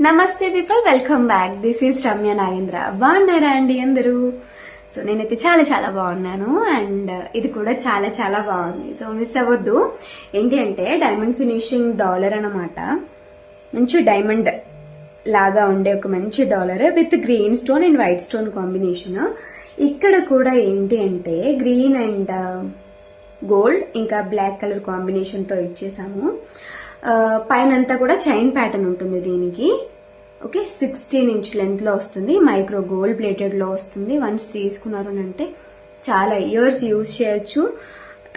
నమస్తే people, welcome back. This is Ramya Nagendra. బాగున్నారా అండి అందరూ? సో నేనైతే చాలా చాలా బాగున్నాను అండ్ ఇది కూడా చాలా చాలా బాగుంది. సో మిస్ అవ్వద్దు. ఏంటి అంటే డైమండ్ ఫినిషింగ్ డాలర్ అన్నమాట. మంచి డైమండ్ లాగా ఉండే ఒక మంచి dollar with green stone and white stone combination. ఇక్కడ కూడా ఏంటి అంటే గ్రీన్ అండ్ గోల్డ్ ఇంకా బ్లాక్ కలర్ కాంబినేషన్ తో ఇచ్చేసాము. పైన అంతా కూడా చైన్ ప్యాటర్న్ ఉంటుంది దీనికి. ఓకే, 16 ఇంచ్ లెంత్ లో వస్తుంది. మైక్రో గోల్డ్ ప్లేటెడ్ లో వస్తుంది. వన్స్ తీసుకున్నారు అంటే చాలా ఇయర్స్ యూజ్ చేయొచ్చు.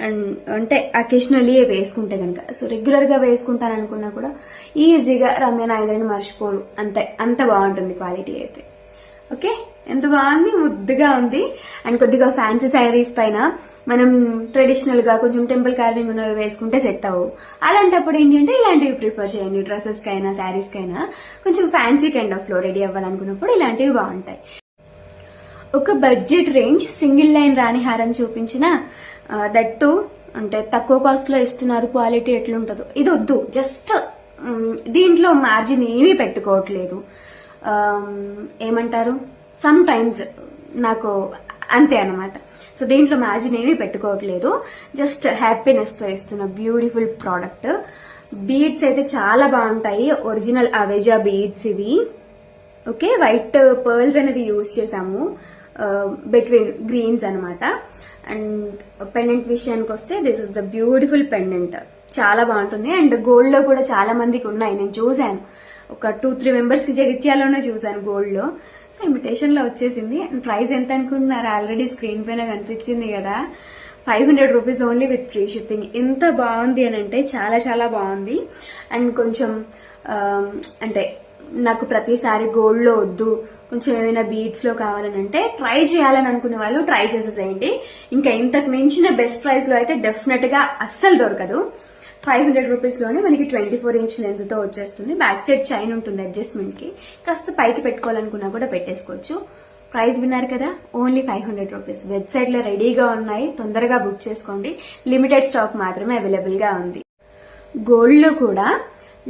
అండ్ అంటే అకేషనల్లీ వేసుకుంటే కనుక, సో రెగ్యులర్ గా వేసుకుంటాను అనుకున్నా కూడా ఈజీగా రమ్య నాగేంద్రని మర్చిపోరు. అంత బాగుంటుంది క్వాలిటీ అయితే. ఓకే, ఎంత బాగుంది, ముద్దుగా ఉంది. అండ్ కొద్దిగా ఫ్యాన్సీ శారీస్ పైన మనం ట్రెడిషనల్ గా కొంచెం టెంపుల్ కార్వింగ్ ఉన్నవి వేసుకుంటే సెట్ అవ్వు. అలాంటప్పుడు ఏంటి అంటే ఇలాంటివి ప్రిఫర్ చేయండి. డ్రెస్సెస్ కైనా శారీస్ కైనా కొంచెం ఫ్యాన్సీ కైండ్ ఆఫ్ లో రెడీ అవ్వాలనుకున్నప్పుడు ఇలాంటివి బాగుంటాయి. ఒక బడ్జెట్ రేంజ్ సింగిల్ లైన్ రాణి హారం చూపించిన దట్టు అంటే తక్కువ కాస్ట్ లో ఇస్తున్నారు. క్వాలిటీ ఎట్లుంటుందో ఇది వద్దు. జస్ట్ దీంట్లో మార్జిన్ ఏమీ పెట్టుకోవట్లేదు. ఏమంటారు, సమ్ టైమ్స్ నాకు అంతే అనమాట. సో దీంట్లో మార్జిన్ ఏమీ పెట్టుకోవట్లేదు. జస్ట్ హ్యాపీనెస్ తో ఇస్తున్న బ్యూటిఫుల్ ప్రోడక్ట్. బీడ్స్ అయితే చాలా బాగుంటాయి. ఒరిజినల్ అవేజా బీడ్స్ ఇవి. ఓకే, వైట్ పర్ల్స్ అనేవి యూజ్ చేసాము బిట్వీన్ గ్రీన్స్ అనమాట. అండ్ పెండెంట్ విషయానికి వస్తే this is the beautiful pendant. చాలా బాగుంటుంది. అండ్ గోల్డ్ లో కూడా చాలా మందికి ఉన్నాయి, నేను చూసాను. ఒక 2-3 మెంబర్స్ కి జగిత్యాలోనే చూసాను గోల్డ్ లో. సో ఇమిటేషన్ లో వచ్చేసింది. అండ్ ప్రైస్ ఎంత అనుకుంటున్నారు? ఆల్రెడీ స్క్రీన్ పైన కనిపించింది కదా, 500 rupees only with free shipping. ఎంత బాగుంది అని అంటే చాలా చాలా బాగుంది. అండ్ కొంచెం అంటే నాకు ప్రతిసారి గోల్డ్ లో వద్దు, కొంచెం ఏమైనా బీడ్స్ లో కావాలని అంటే ట్రై చేయాలని అనుకునే వాళ్ళు ట్రై చేసేసేయండి. ఇంకా ఇంతకు మించిన బెస్ట్ ప్రైస్ లో అయితే డెఫినెట్ గా అస్సలు దొరకదు. 500 రూపీస్ లోనే మనకి 24 ఇంచ్ లెంత్ తో వచ్చేస్తుంది. బ్యాక్ సైడ్ చైన్ ఉంటుంది అడ్జస్ట్మెంట్ కి. కాస్త పైకి పెట్టుకోవాలనుకున్నా కూడా పెట్టేసుకోవచ్చు. ప్రైస్ విన్నారు కదా, ఓన్లీ 500 రూపీస్. వెబ్సైట్ లో రెడీగా ఉన్నాయి, తొందరగా బుక్ చేసుకోండి. లిమిటెడ్ స్టాక్ మాత్రమే అవైలబుల్ గా ఉంది. గోల్డ్ లో కూడా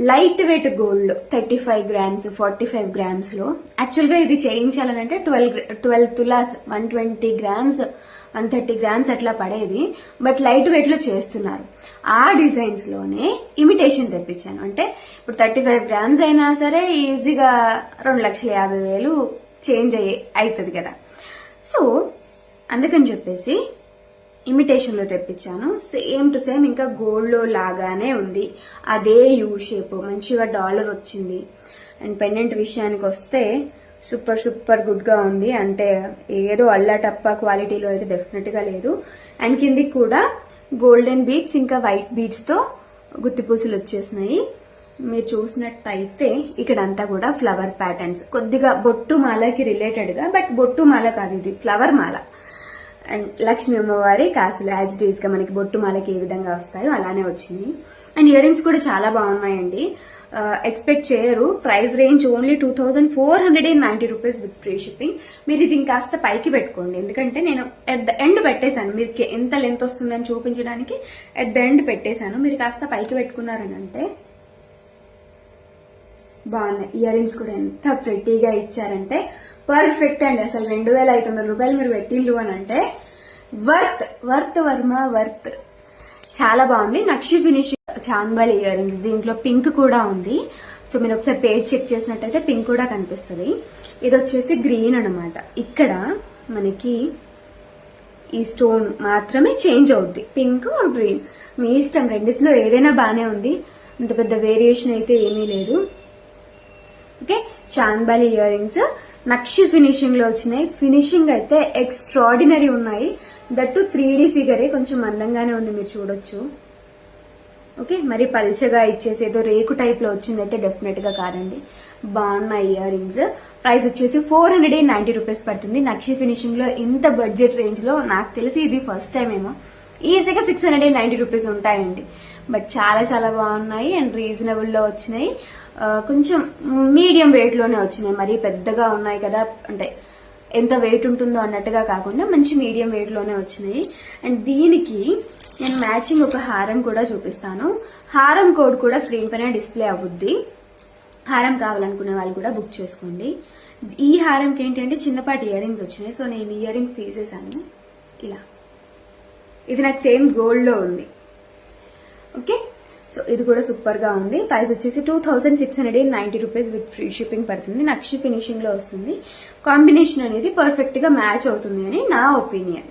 light weight gold 35 grams 45 grams లో యాక్చువల్ గా ఇది చేయించాలనంటే 12 తులాస్ 120 గ్రామ్స్ 130 గ్రామ్స్ అట్లా పడేది. బట్ లైట్ వెయిట్ లో చేస్తున్నారు. ఆ డిజైన్స్ లోనే ఇమిటేషన్ తెప్పించాను. అంటే ఇప్పుడు 35 గ్రామ్స్ అయినా సరే ఈజీగా 2,50,000 చేంజ్ అవుతుంది కదా. సో అందుకని చెప్పేసి ఇమిటేషన్ లో తెప్పించాను. సేమ్ టు సేమ్ ఇంకా గోల్డ్ లో లాగానే ఉంది. అదే యూ షేప్, మంచిగా డాలర్ వచ్చింది. అండ్ పెండెంట్ విషయానికి వస్తే సూపర్ సూపర్ గుడ్ గా ఉంది. అంటే ఏదో అల్లాటప్ప క్వాలిటీలో అయితే డెఫినెట్ గా లేదు. అండ్ కిందికి కూడా గోల్డెన్ బీడ్స్ ఇంకా వైట్ బీడ్స్ తో గుత్తి పూసలు వచ్చేసినాయి. మీరు చూసినట్టయితే ఇక్కడంతా కూడా ఫ్లవర్ ప్యాటర్న్స్, కొద్దిగా బొట్టు మాలకి రిలేటెడ్ గా, బట్ బొట్టు మాల కాదు, ఇది ఫ్లవర్ మాల. అండ్ లక్ష్మీ అమ్మవారి కాసులు యాజ్ ఇట్ ఈస్ గా మనకి బొట్టు మాలకి ఏ విధంగా వస్తాయో అలానే వచ్చింది. అండ్ ఇయర్ రింగ్స్ కూడా చాలా బాగున్నాయండి. ఎక్స్పెక్ట్ చేయరు. Price range only 2490 rupees with free shipping. మీరు ఇది ఇంకాస్త పైకి పెట్టుకోండి, ఎందుకంటే నేను ఎట్ ద ఎండ్ పెట్టేశాను. మీరు ఎంత లెంత్ వస్తుందని చూపించడానికి ఎట్ ద ఎండ్ పెట్టేశాను. మీరు కాస్త పైకి పెట్టుకున్నారని అంటే బాగున్నాయి. ఇయర్ రింగ్స్ కూడా ఎంత ప్రెట్టీగా ఇచ్చారంటే పర్ఫెక్ట్ అండి. అసలు 2,500 రూపాయలు మీరు పెట్టిల్లు అని అంటే వర్త్ వర్త్ వర్మ వర్త్. చాలా బాగుంది. నక్షి ఫినిషింగ్ చాంబల్ ఇయర్ రింగ్స్. దీంట్లో పింక్ కూడా ఉంది. సో మీరు ఒకసారి పేజ్ చెక్ చేసినట్టయితే పింక్ కూడా కనిపిస్తుంది. ఇది వచ్చేసి గ్రీన్ అనమాట. ఇక్కడ మనకి ఈ స్టోన్ మాత్రమే చేంజ్ అవుద్ది, పింక్ ఆర్ గ్రీన్ మీ ఇష్టం. రెండిట్లో ఏదైనా బానే ఉంది. అంత పెద్ద వేరియేషన్ అయితే ఏమీ లేదు. ఓకే, చాంబల్ ఇయర్ రింగ్స్ నక్షి ఫినిషింగ్ లో వచ్చినాయి. ఫినిషింగ్ అయితే ఎక్స్ట్రాడినరీ ఉన్నాయి. దట్టు 3D ఫిగరే, కొంచెం అందంగానే ఉంది, మీరు చూడొచ్చు. ఓకే, మరి పల్చగా ఇచ్చేసి ఏదో రేకు టైప్ లో వచ్చింది అయితే డెఫినెట్ గా కాదండి. బాగున్నాయి ఇయర్ రింగ్స్. ప్రైస్ వచ్చేసి 490 రూపీస్ పడుతుంది. నక్షి ఫినిషింగ్ లో ఇంత బడ్జెట్ రేంజ్ లో నాకు తెలిసి ఇది ఫస్ట్ టైం ఏమో. ఈజీగా 690 రూపీస్ ఉంటాయండి. బట్ చాలా చాలా బాగున్నాయి అండ్ రీజనబుల్ లో వచ్చినాయి. కొంచెం మీడియం వెయిట్ లోనే వచ్చినాయి. మరీ పెద్దగా ఉన్నాయి కదా, అంటే ఎంత వెయిట్ ఉంటుందో అన్నట్టుగా కాకుండా మంచి మీడియం వెయిట్ లోనే వచ్చినాయి. అండ్ దీనికి నేను మ్యాచింగ్ ఒక హారం కూడా చూపిస్తాను. హారం కోడ్ కూడా స్క్రీన్ పైన డిస్ప్లే అవుద్ది. హారం కావాలనుకునే వాళ్ళు కూడా బుక్ చేసుకోండి. ఈ హారంకి ఏంటంటే చిన్నపాటి ఇయర్ రింగ్స్ వచ్చినాయి, సో నేను ఇయర్ రింగ్స్ తీసేసాను. ఇలా ఇది నాకు సేమ్ గోల్డ్ లో ఉంది. ఓకే, సో ఇది కూడా సూపర్ గా ఉంది. ప్రైస్ వచ్చేసి 2690 రూపీస్ విత్ ఫ్రీ షిప్పింగ్ పడుతుంది. నక్షి ఫినిషింగ్ లో వస్తుంది. కాంబినేషన్ అనేది పర్ఫెక్ట్ గా మ్యాచ్ అవుతుంది అని నా ఒపీనియన్.